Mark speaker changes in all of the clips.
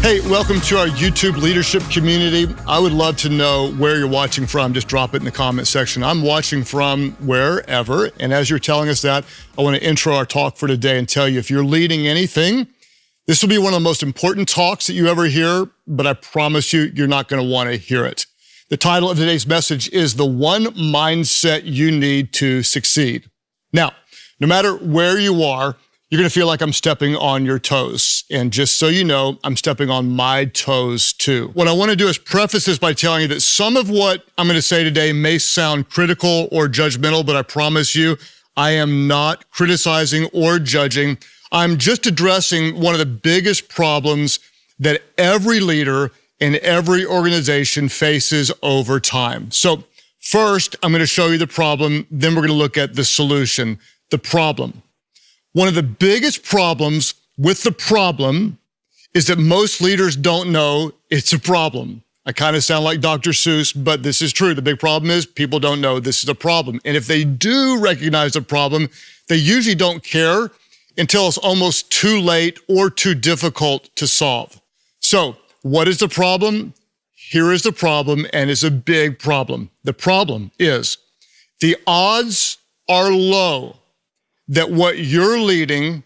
Speaker 1: Hey, welcome to our YouTube leadership community. I would love to know where you're watching from. Just drop it in the comment section. I'm watching from wherever. And as you're telling us that, I want to intro our talk for today and tell you if you're leading anything, this will be one of the most important talks that you ever hear, but I promise you, you're not going to want to hear it. The title of today's message is The One Mindset You Need to Succeed. Now, no matter where you are, you're going to feel like I'm stepping on your toes. And just so you know, I'm stepping on my toes too. What I want to do is preface this by telling you that some of what I'm going to say today may sound critical or judgmental, but I promise you, I am not criticizing or judging. I'm just addressing one of the biggest problems that every leader in every organization faces over time. So first, I'm going to show you the problem, then we're going to look at the solution. The problem. One of the biggest problems with the problem is that most leaders don't know it's a problem. I kind of sound like Dr. Seuss, but this is true. The big problem is people don't know this is a problem. And if they do recognize the problem, they usually don't care until it's almost too late or too difficult to solve. So what is the problem? Here is the problem, and it's a big problem. The problem is the odds are low that what you're leading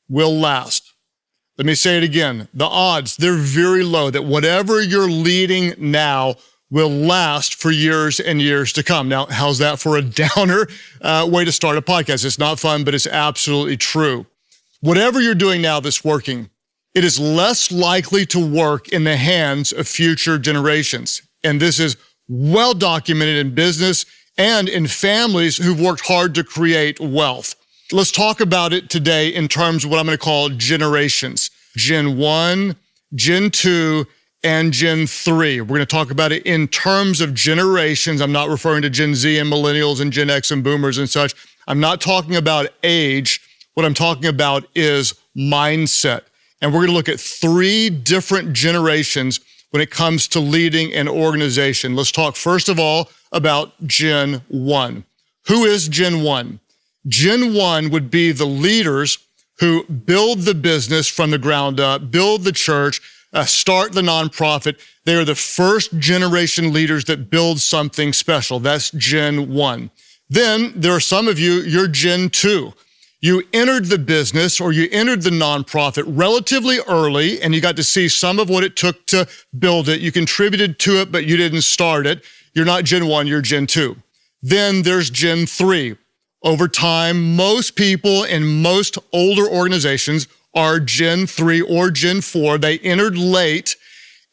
Speaker 1: will last. Let me say it again. The odds, they're very low that whatever you're leading now will last for years and years to come. Now, how's that for a downer way to start a podcast? It's not fun, but it's absolutely true. Whatever you're doing now that's working, it is less likely to work in the hands of future generations. And this is well documented in business and in families who've worked hard to create wealth. Let's talk about it today in terms of what I'm going to call generations. Gen 1, Gen 2, and Gen 3. We're going to talk about it in terms of generations. I'm not referring to Gen Z and millennials and Gen X and boomers and such. I'm not talking about age. What I'm talking about is mindset. And we're going to look at 3 different generations when it comes to leading an organization. Let's talk first of all about Gen 1. Who is Gen 1? Gen 1 would be the leaders who build the business from the ground up, build the church, start the nonprofit. They are the first generation leaders that build something special. That's Gen 1. Then there are some of you, you're Gen 2. You entered the business or you entered the nonprofit relatively early and you got to see some of what it took to build it. You contributed to it, but you didn't start it. You're not Gen 1, you're Gen 2. Then there's Gen 3. Over time, most people in most older organizations are Gen 3 or Gen 4. They entered late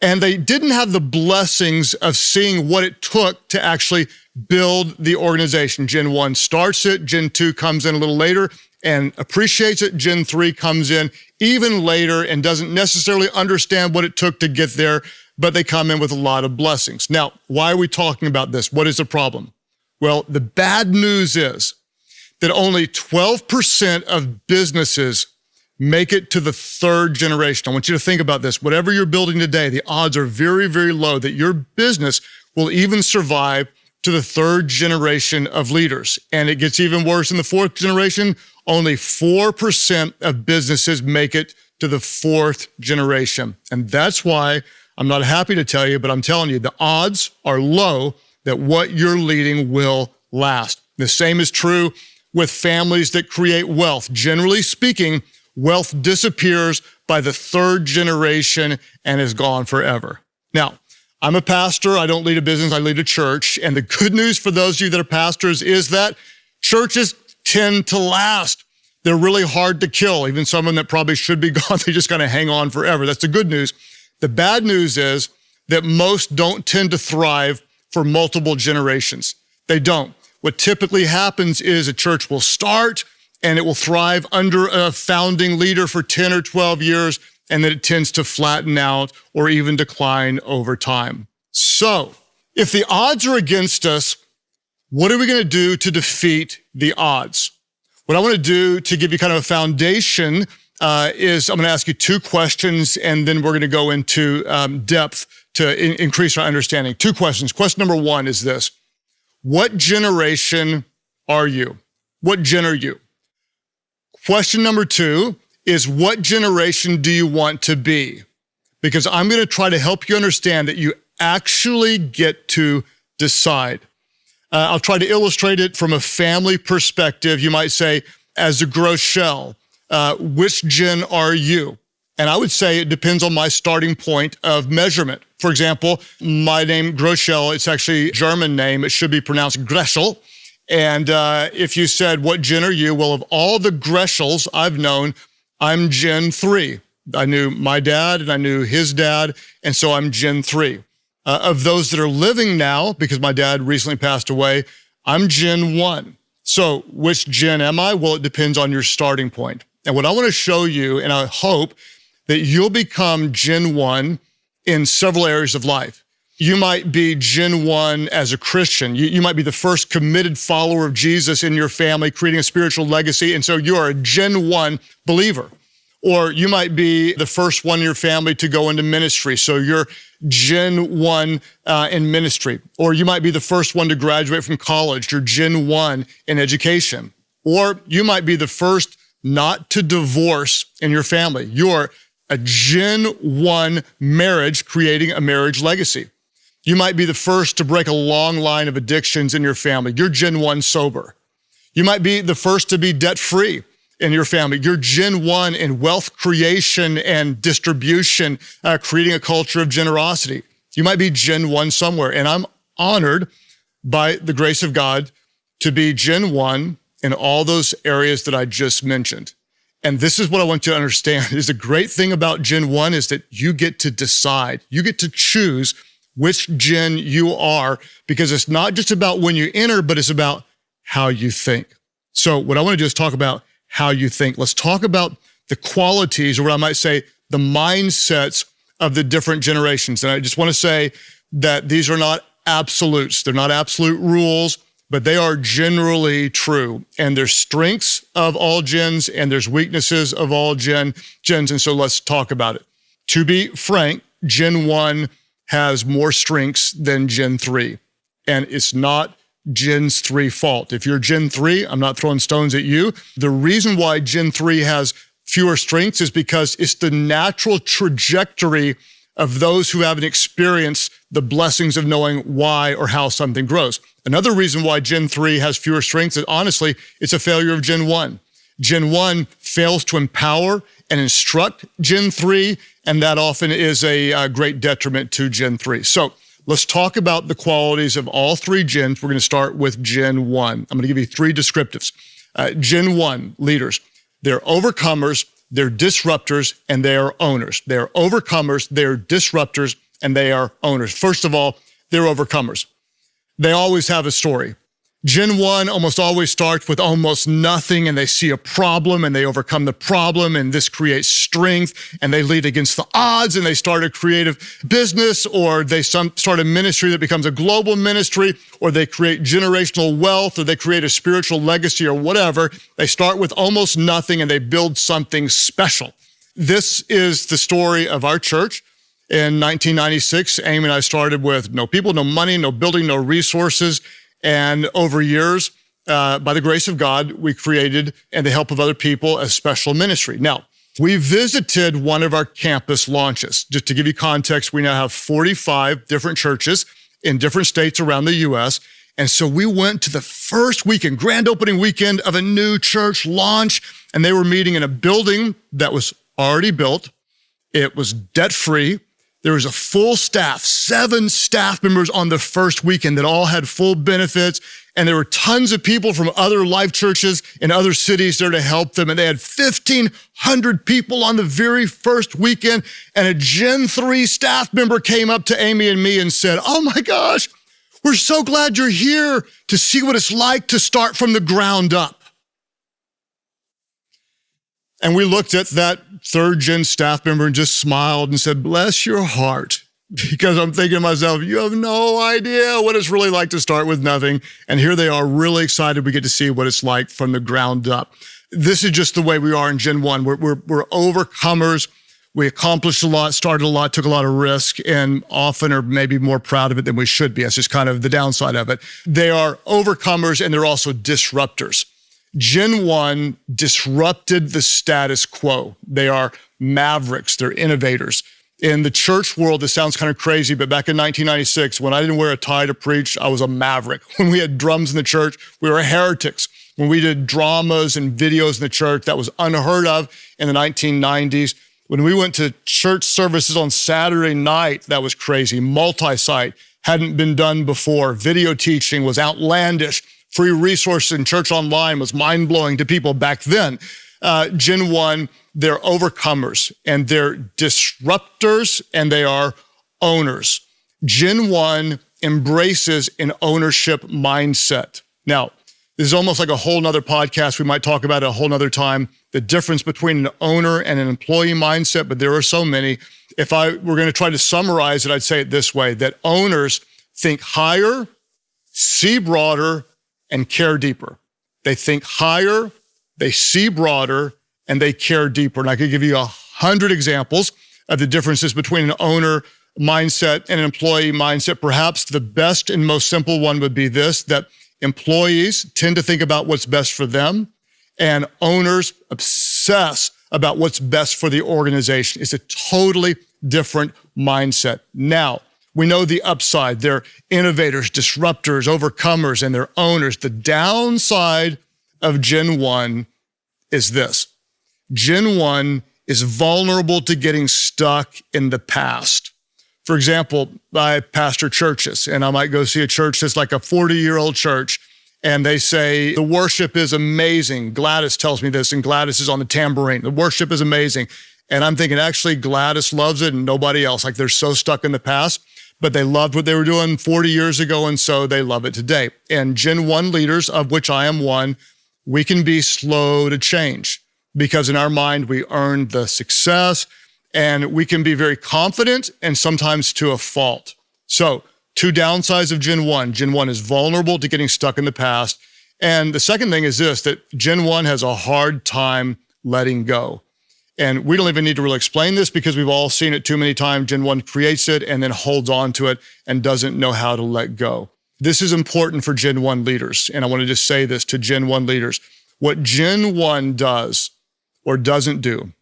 Speaker 1: and they didn't have the blessings of seeing what it took to actually build the organization. Gen 1 starts it, Gen 2 comes in a little later and appreciates it. Gen 3 comes in even later and doesn't necessarily understand what it took to get there, but they come in with a lot of blessings. Now, why are we talking about this? What is the problem? Well, the bad news is that only 12% of businesses make it to the 3rd generation. I want you to think about this. Whatever you're building today, the odds are very, very low that your business will even survive to the 3rd generation of leaders. And it gets even worse in the 4th generation. Only 4% of businesses make it to the 4th generation. And that's why I'm not happy to tell you, but I'm telling you, the odds are low that what you're leading will last. The same is true with families that create wealth. Generally speaking, wealth disappears by the 3rd generation and is gone forever. Now, I'm a pastor. I don't lead a business. I lead a church. And the good news for those of you that are pastors is that churches tend to last. They're really hard to kill. Even someone that probably should be gone, they just kind of hang on forever. That's the good news. The bad news is that most don't tend to thrive for multiple generations. They don't. What typically happens is a church will start and it will thrive under a founding leader for 10 or 12 years, and then it tends to flatten out or even decline over time. So if the odds are against us, what are we going to do to defeat the odds? What I want to do to give you kind of a foundation is I'm going to ask you 2 questions, and then we're going to go into depth to increase our understanding. 2 questions. Question number 1 is this. What generation are you? What gen are you? Question number 2 is what generation do you want to be? because I'm going to try to help you understand that you actually get to decide. I'll try to illustrate it from a family perspective. You might say, as a Groeschel, which gen are you? And I would say it depends on my starting point of measurement. For example, my name, Groeschel, it's actually a German name. It should be pronounced Groeschel. And if you said, what gen are you? Well, of all the Groeschels I've known, I'm Gen 3. I knew my dad and I knew his dad, and so I'm Gen 3. Of those that are living now, because my dad recently passed away, I'm Gen 1. So which gen am I? Well, it depends on your starting point. And what I want to show you, and I hope that you'll become Gen 1 in several areas of life. You might be Gen 1 as a Christian. You might be the first committed follower of Jesus in your family, creating a spiritual legacy, and so you are a Gen 1 believer. Or you might be the first one in your family to go into ministry, so you're Gen 1 in ministry. Or you might be the first one to graduate from college, you're Gen 1 in education. Or you might be the first not to divorce in your family. You're a Gen 1 marriage, creating a marriage legacy. You might be the first to break a long line of addictions in your family. You're Gen 1 sober. You might be the first to be debt-free in your family. You're Gen 1 in wealth creation and distribution, creating a culture of generosity. You might be Gen 1 somewhere, and I'm honored by the grace of God to be Gen 1 in all those areas that I just mentioned. And this is what I want you to understand, is the great thing about Gen 1 is that you get to decide. You get to choose which gen you are, because it's not just about when you enter, but it's about how you think. So what I want to do is talk about how you think. Let's talk about the qualities, or what I might say, the mindsets of the different generations. And I just want to say that these are not absolutes. They're not absolute rules, but they are generally true. And there's strengths of all gens and there's weaknesses of all gens. And so let's talk about it. To be frank, Gen 1 has more strengths than Gen 3. And it's not Gen 3 fault. If you're Gen 3, I'm not throwing stones at you. The reason why Gen 3 has fewer strengths is because it's the natural trajectory of those who haven't experienced the blessings of knowing why or how something grows. Another reason why Gen 3 has fewer strengths is, honestly, it's a failure of Gen 1. Gen 1 fails to empower and instruct Gen 3, and that often is a great detriment to Gen 3. So let's talk about the qualities of all three gens. We're going to start with Gen 1. I'm going to give you three descriptives. Gen 1 leaders, they're overcomers, they're disruptors, and they are owners. They're overcomers, they're disruptors, and they are owners. First of all, they're overcomers. They always have a story. Gen 1 almost always starts with almost nothing, and they see a problem and they overcome the problem, and this creates strength, and they lead against the odds, and they start a creative business, or they start a ministry that becomes a global ministry, or they create generational wealth, or they create a spiritual legacy, or whatever. They start with almost nothing and they build something special. This is the story of our church. In 1996, Amy and I started with no people, no money, no building, no resources. And over years, by the grace of God, we created, and the help of other people, a special ministry. Now, we visited one of our campus launches. Just to give you context, we now have 45 different churches in different states around the U.S. And so we went to the first weekend, grand opening weekend of a new church launch, and they were meeting in a building that was already built. It was debt-free. There was a full staff, 7 staff members on the first weekend that all had full benefits. And there were tons of people from other Life churches in other cities there to help them. And they had 1,500 people on the very first weekend. And a Gen 3 staff member came up to Amy and me and said, "Oh my gosh, we're so glad you're here to see what it's like to start from the ground up." And we looked at that 3rd gen staff member and just smiled and said, "Bless your heart." Because I'm thinking to myself, you have no idea what it's really like to start with nothing. And here they are, really excited we get to see what it's like from the ground up. This is just the way we are in Gen 1. We're overcomers. We accomplished a lot, started a lot, took a lot of risk, and often are maybe more proud of it than we should be. That's just kind of the downside of it. They are overcomers, and they're also disruptors. Gen 1 disrupted the status quo. They are mavericks. They're innovators. In the church world, this sounds kind of crazy, but back in 1996, when I didn't wear a tie to preach, I was a maverick. When we had drums in the church, we were heretics. When we did dramas and videos in the church, that was unheard of in the 1990s. When we went to church services on Saturday night, that was crazy. Multi-site hadn't been done before. Video teaching was outlandish. Free resources in church online was mind-blowing to people back then. Gen 1, they're overcomers and they're disruptors and they are owners. Gen 1 embraces an ownership mindset. Now, this is almost like a whole nother podcast. We might talk about it a whole nother time, the difference between an owner and an employee mindset, but there are so many. If I were going to try to summarize it, I'd say it this way, that owners think higher, see broader, and care deeper. They think higher, they see broader, and they care deeper. And I could give you 100 examples of the differences between an owner mindset and an employee mindset. Perhaps the best and most simple one would be this, that employees tend to think about what's best for them, and owners obsess about what's best for the organization. It's a totally different mindset. Now, we know the upside. They're innovators, disruptors, overcomers, and they're owners. The downside of Gen 1 is this. Gen 1 is vulnerable to getting stuck in the past. For example, I pastor churches, and I might go see a church that's like a 40-year-old church, and they say, the worship is amazing. Gladys tells me this, and Gladys is on the tambourine. The worship is amazing. And I'm thinking, actually, Gladys loves it and nobody else. Like they're so stuck in the past, but they loved what they were doing 40 years ago, and so they love it today. And Gen 1 leaders, of which I am one, we can be slow to change because in our mind, we earned the success, and we can be very confident and sometimes to a fault. So, two downsides of Gen 1. Gen 1 is vulnerable to getting stuck in the past. And the second thing is this, that Gen 1 has a hard time letting go. And we don't even need to really explain this because we've all seen it too many times. Gen 1 creates it and then holds on to it and doesn't know how to let go. This is important for Gen 1 leaders. And I want to just say this to Gen 1 leaders. What Gen 1 does or doesn't do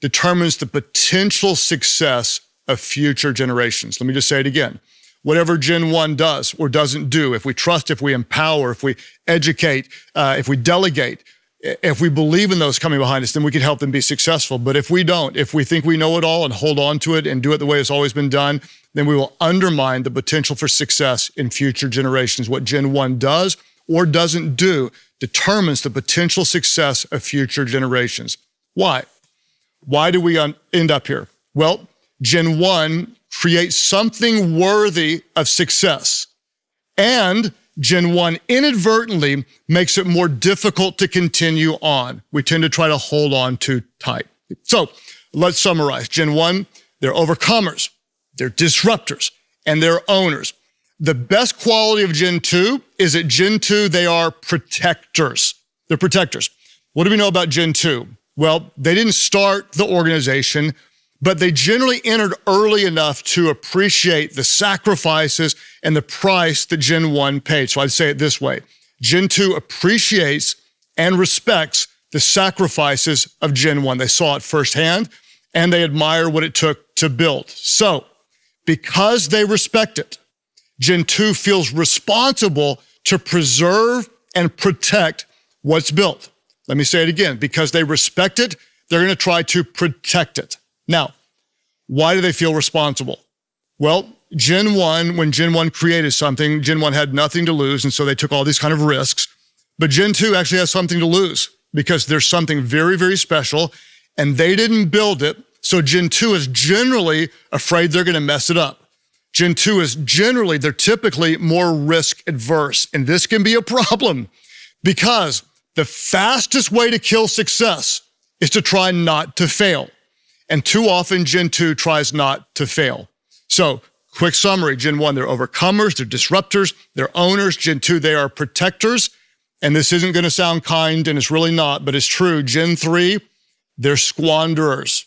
Speaker 1: determines the potential success of future generations. Let me just say it again. Whatever Gen 1 does or doesn't do, if we trust, if we empower, if we educate, if we delegate, if we believe in those coming behind us, then we can help them be successful. But if we don't, if we think we know it all and hold on to it and do it the way it's always been done, then we will undermine the potential for success in future generations. What Gen 1 does or doesn't do determines the potential success of future generations. Why? Why do we end up here? Well, Gen 1 creates something worthy of success, and Gen 1 inadvertently makes it more difficult to continue on. We tend to try to hold on too tight. So let's summarize. Gen 1, they're overcomers, they're disruptors, and they're owners. The best quality of Gen 2 is that Gen 2, they are protectors. They're protectors. What do we know about Gen 2? Well, they didn't start the organization, but they generally entered early enough to appreciate the sacrifices and the price that Gen 1 paid. So I'd say it this way. Gen 2 appreciates and respects the sacrifices of Gen 1. They saw it firsthand, and they admire what it took to build. So because they respect it, Gen 2 feels responsible to preserve and protect what's built. Let me say it again. Because they respect it, they're going to try to protect it. Now, why do they feel responsible? Well, Gen 1, when Gen 1 created something, Gen 1 had nothing to lose, and so they took all these kind of risks. But Gen 2 actually has something to lose because there's something very, very special, and they didn't build it, so Gen 2 is generally afraid they're going to mess it up. Gen 2 is generally, they're typically more risk adverse, and this can be a problem because the fastest way to kill success is to try not to fail. And too often, Gen 2 tries not to fail. So, quick summary, Gen 1, they're overcomers, they're disruptors, they're owners. Gen 2, they are protectors. And this isn't going to sound kind, and it's really not, but it's true. Gen 3, they're squanderers.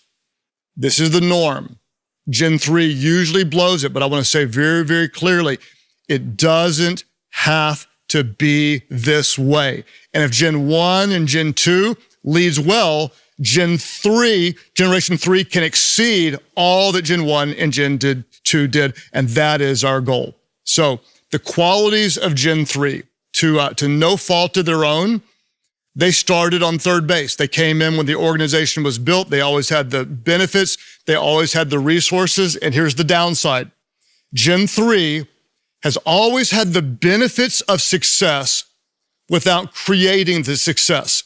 Speaker 1: This is the norm. Gen 3 usually blows it, but I want to say very, very clearly, it doesn't have to be this way. And if Gen 1 and Gen 2 leads well, Generation 3 can exceed all that Gen 1 and Gen 2 did, and that is our goal. So the qualities of Gen 3, to no fault of their own, they started on third base. They came in when the organization was built. They always had the benefits. They always had the resources. And here's the downside. Gen 3 has always had the benefits of success without creating the success.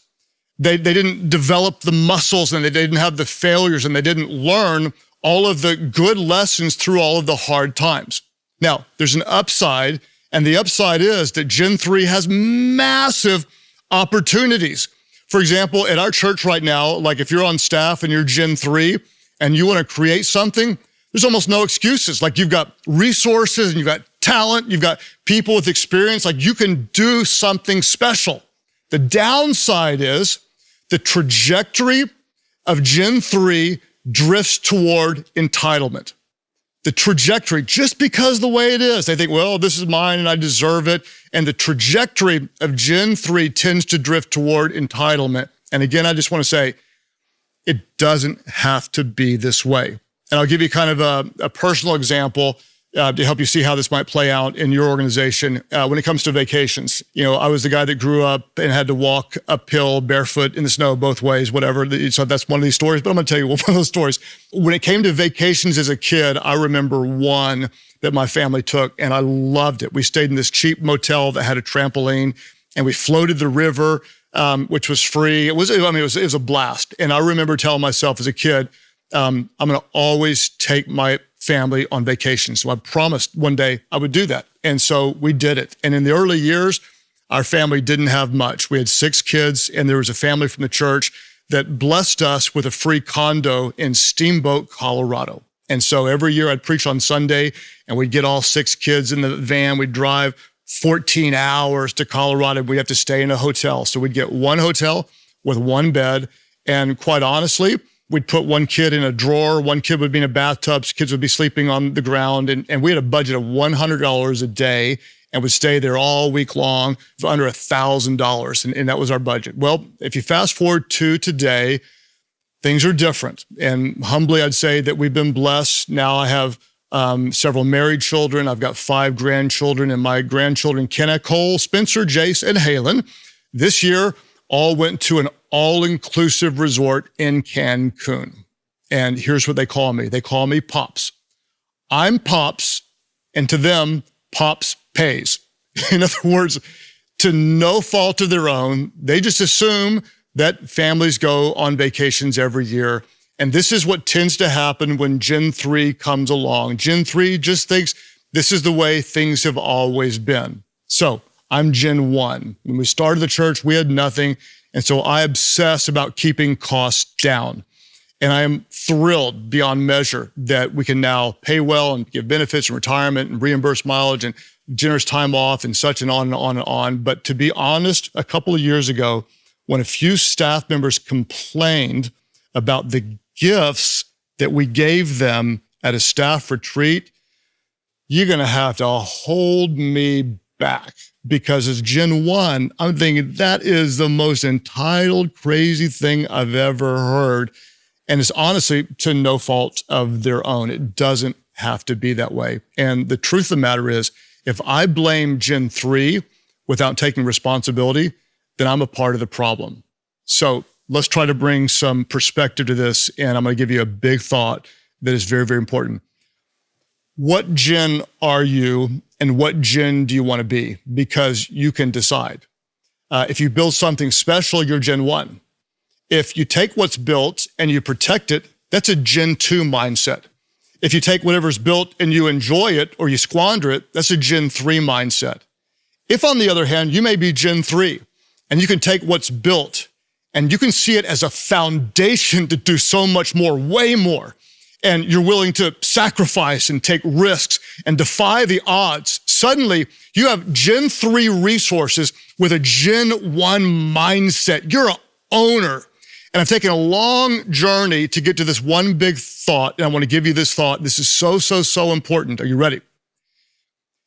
Speaker 1: They didn't develop the muscles, and they didn't have the failures, and they didn't learn all of the good lessons through all of the hard times. Now, there's an upside, and the upside is that Gen 3 has massive opportunities. For example, at our church right now, like if you're on staff and you're Gen 3 and you want to create something, there's almost no excuses. Like you've got resources and you've got talent, you've got people with experience, like you can do something special. The downside is the trajectory of Gen 3 drifts toward entitlement. The trajectory, just because the way it is, they think, well, this is mine and I deserve it. And the trajectory of Gen 3 tends to drift toward entitlement. And again, I just want to say, it doesn't have to be this way. And I'll give you kind of a personal example to help you see how this might play out in your organization. When it comes to vacations, I was the guy that grew up and had to walk uphill barefoot in the snow both ways, whatever. So that's one of these stories, but I'm going to tell you one of those stories. When it came to vacations as a kid, I remember one that my family took, and I loved it. We stayed in this cheap motel that had a trampoline, and we floated the river, which was free. It was a blast. And I remember telling myself as a kid, I'm going to always take my family on vacation. So I promised one day I would do that. And so we did it. And in the early years, our family didn't have much. We had 6 kids, and there was a family from the church that blessed us with a free condo in Steamboat, Colorado. And so every year I'd preach on Sunday, and we'd get all 6 kids in the van. We'd drive 14 hours to Colorado. We'd have to stay in a hotel. So we'd get one hotel with one bed. And quite honestly, we'd put one kid in a drawer, one kid would be in a bathtub, kids would be sleeping on the ground. And we had a budget of $100 a day and would stay there all week long for under $1,000. And that was our budget. Well, if you fast forward to today, things are different. And humbly, I'd say that we've been blessed. Now I have several married children. I've got 5 grandchildren, and my grandchildren, Kenna, Cole, Spencer, Jace, and Halen, this year all went to an all-inclusive resort in Cancun. And here's what they call me. They call me Pops. I'm Pops, and to them, Pops pays. In other words, to no fault of their own, they just assume that families go on vacations every year. And this is what tends to happen when Gen 3 comes along. Gen 3 just thinks this is the way things have always been. So I'm Gen 1. When we started the church, we had nothing. And so I obsess about keeping costs down. And I am thrilled beyond measure that we can now pay well and give benefits and retirement and reimburse mileage and generous time off and such, and on and on and on. But to be honest, a couple of years ago, when a few staff members complained about the gifts that we gave them at a staff retreat, you're going to have to hold me back. Because as Gen 1, I'm thinking that is the most entitled, crazy thing I've ever heard. And it's honestly to no fault of their own. It doesn't have to be that way. And the truth of the matter is, if I blame Gen 3 without taking responsibility, then I'm a part of the problem. So let's try to bring some perspective to this. And I'm going to give you a big thought that is very, very important. What gen are you, and what gen do you want to be? Because you can decide. If you build something special, you're Gen 1. If you take what's built and you protect it, that's a Gen 2 mindset. If you take whatever's built and you enjoy it or you squander it, that's a Gen 3 mindset. If, on the other hand, you may be Gen 3 and you can take what's built and you can see it as a foundation to do so much more, way more, and you're willing to sacrifice and take risks and defy the odds, suddenly you have Gen 3 resources with a Gen 1 mindset. You're an owner. And I've taken a long journey to get to this one big thought, and I want to give you this thought. This is so, so, so important. Are you ready?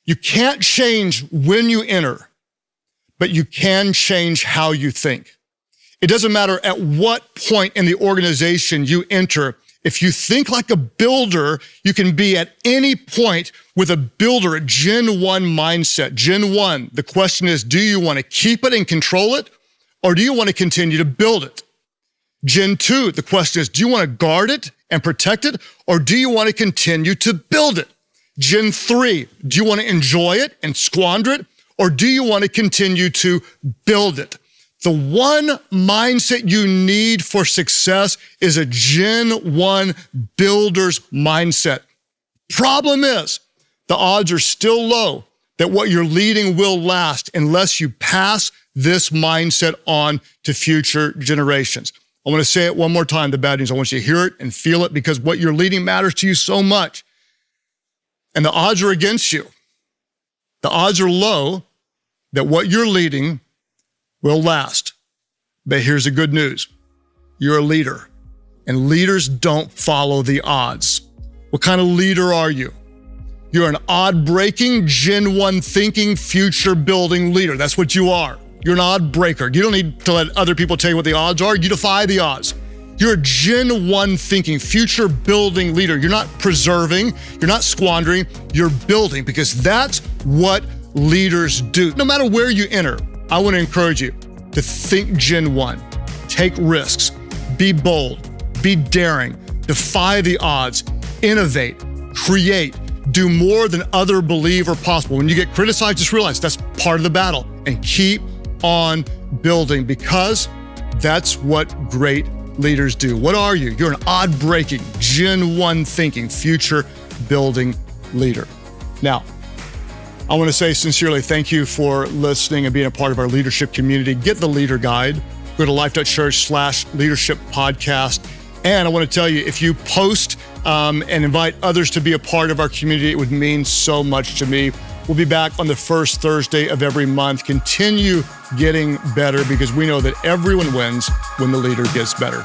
Speaker 1: You can't change when you enter, but you can change how you think. It doesn't matter at what point in the organization you enter. If you think like a builder, you can be at any point with a builder, a Gen 1 mindset. Gen 1, the question is, do you want to keep it and control it, or do you want to continue to build it? Gen 2, the question is, do you want to guard it and protect it, or do you want to continue to build it? Gen 3, do you want to enjoy it and squander it, or do you want to continue to build it? The one mindset you need for success is a Gen 1 builder's mindset. Problem is, the odds are still low that what you're leading will last unless you pass this mindset on to future generations. I want to say it one more time, the bad news. I want you to hear it and feel it, because what you're leading matters to you so much. And the odds are against you. The odds are low that what you're leading will last. But here's the good news. You're a leader, and leaders don't follow the odds. What kind of leader are you? You're an odd-breaking, Gen 1 thinking, future-building leader. That's what you are. You're an odd breaker. You don't need to let other people tell you what the odds are. You defy the odds. You're a Gen 1 thinking, future-building leader. You're not preserving. You're not squandering. You're building, because that's what leaders do. No matter where you enter, I want to encourage you to think Gen 1. Take risks. Be bold. Be daring. Defy the odds. Innovate. Create. Do more than others believe are possible. When you get criticized, just realize that's part of the battle, and keep on building, because that's what great leaders do. What are you? You're an odd-breaking, Gen 1 thinking, future-building leader. Now, I want to say sincerely thank you for listening and being a part of our leadership community. Get the Leader Guide. Go to Life.Church/leadership podcast. And I want to tell you, if you post and invite others to be a part of our community, it would mean so much to me. We'll be back on the first Thursday of every month. Continue getting better, because we know that everyone wins when the leader gets better.